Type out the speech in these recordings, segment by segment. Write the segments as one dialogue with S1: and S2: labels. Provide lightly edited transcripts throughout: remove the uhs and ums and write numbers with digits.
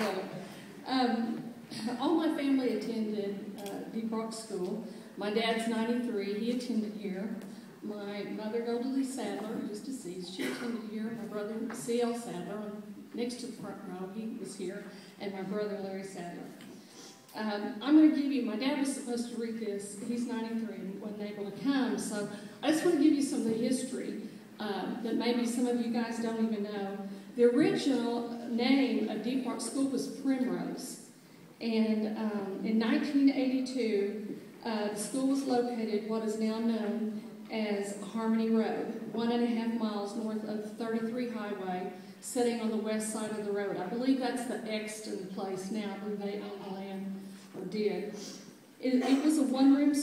S1: really. All my family attended Deep Rock School. My dad's 93. He attended here. My mother, Goldie Sadler, who's deceased, she attended here. My brother, C.L. Sadler, next to the front row, he was here. And my brother, Larry Sadler. I'm going to give you, my dad was supposed to read this. He's 93 and wasn't able to come. So I just want to give you some of the history that maybe some of you guys don't even know. The original name of Deep Rock School was Primrose. And in 1982, the school was located what is now known as Harmony Road, 1.5 miles north of 33 Highway, sitting on the west side of the road. I believe that's the Exton place now, where they own the land, or did. It was a one-room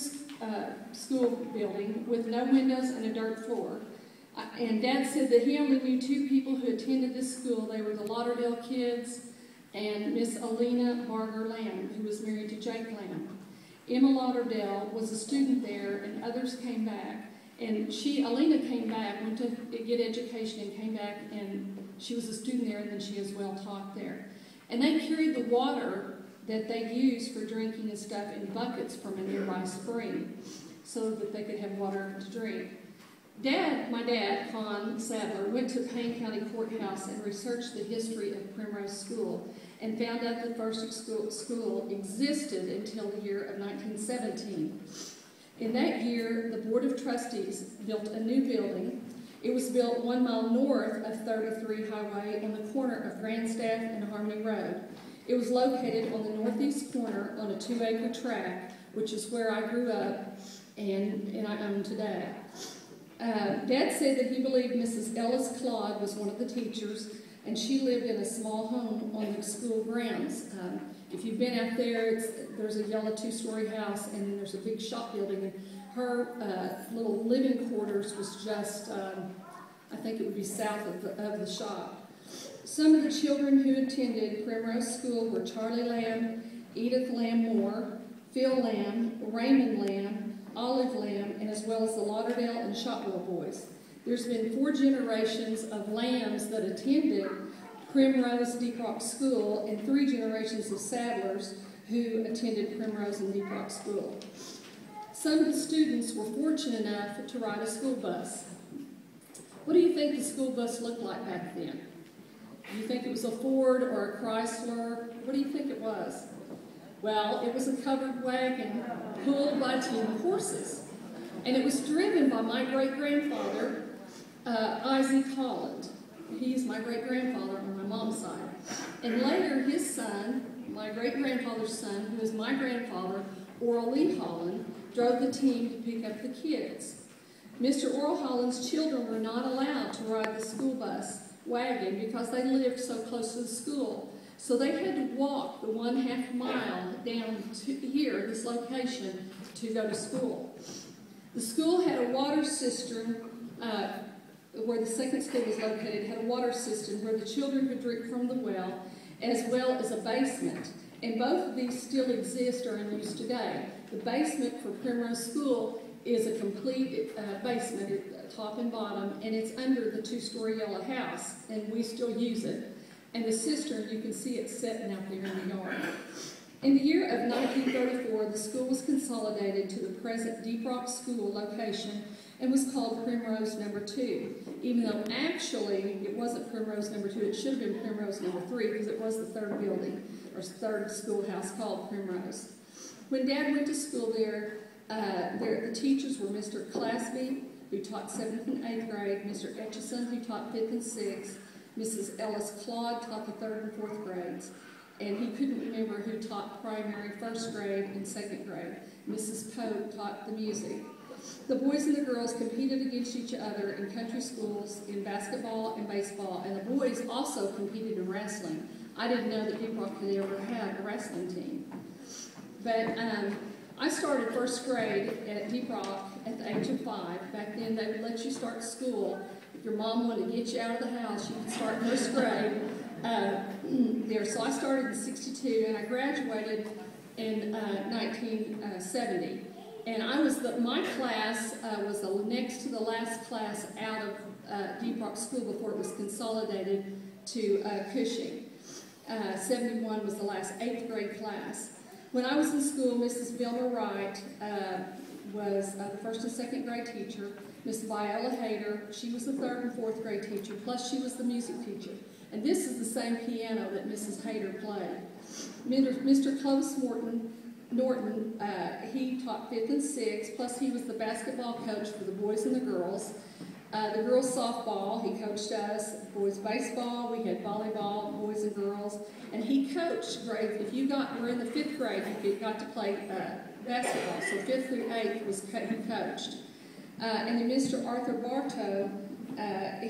S1: school building with no windows and a dirt floor. And Dad said that he only knew 2 people who attended this school. They were the Lauderdale kids and Miss Alina Barger Lamb, who was married to Jake Lamb. Emma Lauderdale was a student there, and others came back. And Alina came back, went to get education, and came back, and she was a student there, and then she as well taught there. And they carried the water that they used for drinking and stuff in buckets from a nearby spring so that they could have water to drink. My dad, Con Sadler, went to Payne County Courthouse and researched the history of Primrose School and found out the first school existed until the year of 1917. In that year, the Board of Trustees built a new building. It was built 1 mile north of 33 Highway on the corner of Grandstaff and Harmony Road. It was located on the northeast corner on a 2-acre tract, which is where I grew up and I own today. Dad said that he believed Mrs. Ellis Claude was one of the teachers, and she lived in a small home on the school grounds. If you've been out there, there's a yellow 2-story house, and then there's a big shop building. And her little living quarters was just, I think it would be south of the shop. Some of the children who attended Primrose School were Charlie Lamb, Edith Lamb Moore, Phil Lamb, Raymond Lamb, Olive Lamb, and as well as the Lauderdale and Shotwell boys. There's been 4 generations of Lambs that attended Primrose Deep Rock School and 3 generations of Sadlers who attended Primrose and Deep Rock School. Some of the students were fortunate enough to ride a school bus. What do you think the school bus looked like back then? Do you think it was a Ford or a Chrysler? What do you think it was? Well, it was a covered wagon pulled by 10 horses. And it was driven by my great-grandfather, Isaac Holland. He's my great-grandfather on my mom's side. And later, his son, my great-grandfather's son, who is my grandfather, Oral Lee Holland, drove the team to pick up the kids. Mr. Oral Holland's children were not allowed to ride the school bus wagon because they lived so close to the school. So they had to walk the 1/2 mile down to here, this location, to go to school. The school had a water cistern, where the second school was located, had a water cistern where the children could drink from the well, as well as a basement. And both of these still exist or are in use today. The basement for Primrose School is a complete basement, top and bottom, and it's under the 2-story yellow house, and we still use it. And the cistern, you can see it sitting out there in the yard. In the year of 1934, the school was consolidated to the present Deep Rock School location and was called Primrose No. 2, even though actually it wasn't Primrose No. 2, it should have been Primrose No. 3 because it was the 3rd building, or 3rd schoolhouse called Primrose. When Dad went to school there, the teachers were Mr. Clasby, who taught 7th and 8th grade, Mr. Etchison, who taught 5th and 6th, Mrs. Ellis Claude taught the 3rd and 4th grades, and he couldn't remember who taught primary 1st grade and 2nd grade. Mrs. Pope taught the music. The boys and the girls competed against each other in country schools, in basketball and baseball, and the boys also competed in wrestling. I didn't know that Deep Rock had ever had a wrestling team. But I started 1st grade at Deep Rock at the age of 5. Back then, they would let you start school. If your mom wanted to get you out of the house, you could start 1st grade there. So I started in '62, and I graduated in 1970. And my class was the next to the last class out of Deep Rock School before it was consolidated to Cushing. 71 was the last 8th grade class. When I was in school, Mrs. Vilma Wright was the 1st and 2nd grade teacher. Miss Viola Hayter, she was the 3rd and 4th grade teacher, plus she was the music teacher. And this is the same piano that Mrs. Hayter played. Mr. Clovis Norton, he taught 5th and 6th, plus he was the basketball coach for the boys and the girls. The girls softball, he coached us. Boys baseball, we had volleyball, boys and girls. And he coached grades. If you were in the 5th grade, you got to play basketball. So 5th through 8th he coached. And then Mr. Arthur Bartow,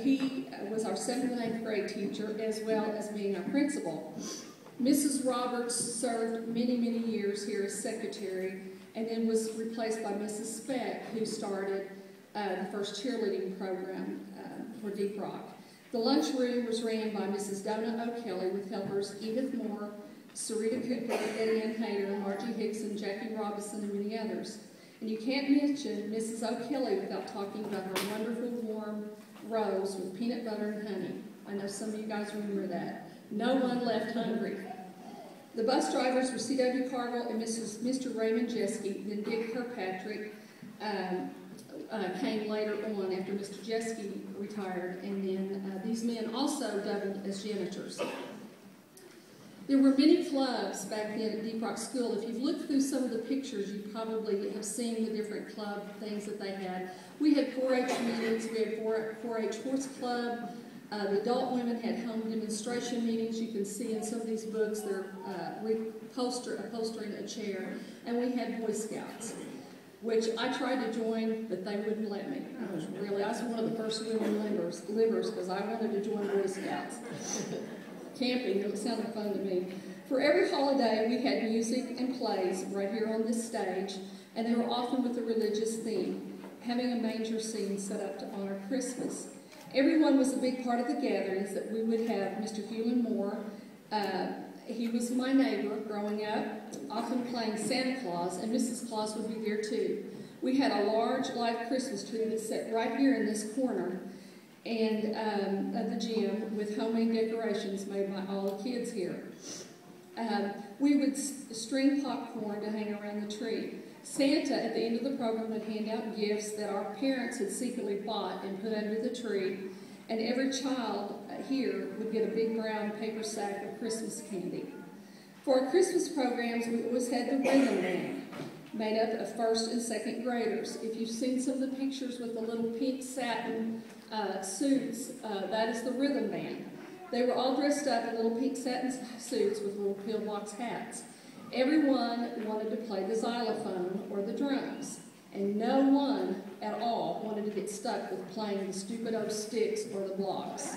S1: he was our 7th and 8th grade teacher, as well as being our principal. Mrs. Roberts served many, many years here as secretary, and then was replaced by Mrs. Speck, who started the first cheerleading program for Deep Rock. The lunchroom was ran by Mrs. Donna O'Kelly with helpers Edith Moore, Sarita Cooper, Eddie Ann Hayter, Margie Hickson, Jackie Robinson, and many others. And you can't mention Mrs. O'Kelly without talking about her wonderful warm rose with peanut butter and honey. I know some of you guys remember that. No one left hungry. The bus drivers were C.W. Cargill and Mr. Raymond Jeske. Then Dick Kirkpatrick came later on after Mr. Jeske retired, and then these men also doubled as janitors. There were many clubs back then at Deep Rock School. If you've looked through some of the pictures, you probably have seen the different club things that they had. We had 4-H meetings, we had 4-H horse club. The adult women had home demonstration meetings. You can see in some of these books they're upholstering a chair. And we had Boy Scouts, which I tried to join, but they wouldn't let me. I was one of the first women livers because I wanted to join Boy Scouts. Camping, it sounded fun to me. For every holiday, we had music and plays right here on this stage, and they were often with a religious theme, having a manger scene set up to honor Christmas. Everyone was a big part of the gatherings that we would have. Mr. Hewlin Moore, he was my neighbor growing up, often playing Santa Claus, and Mrs. Claus would be there too. We had a large live Christmas tree that sat right here in this corner and of the gym with homemade decorations made by all the kids here. We would string popcorn to hang around the tree. Santa, at the end of the program, would hand out gifts that our parents had secretly bought and put under the tree, and every child here would get a big brown paper sack of Christmas candy. For our Christmas programs, we always had the Rhythm Band, made up of 1st and 2nd graders. If you've seen some of the pictures with the little pink satin suits, that is the Rhythm Band. They were all dressed up in little pink satin suits with little pillbox hats. Everyone wanted to play the xylophone or the drums, and no one at all wanted to get stuck with playing the stupid old sticks or the blocks.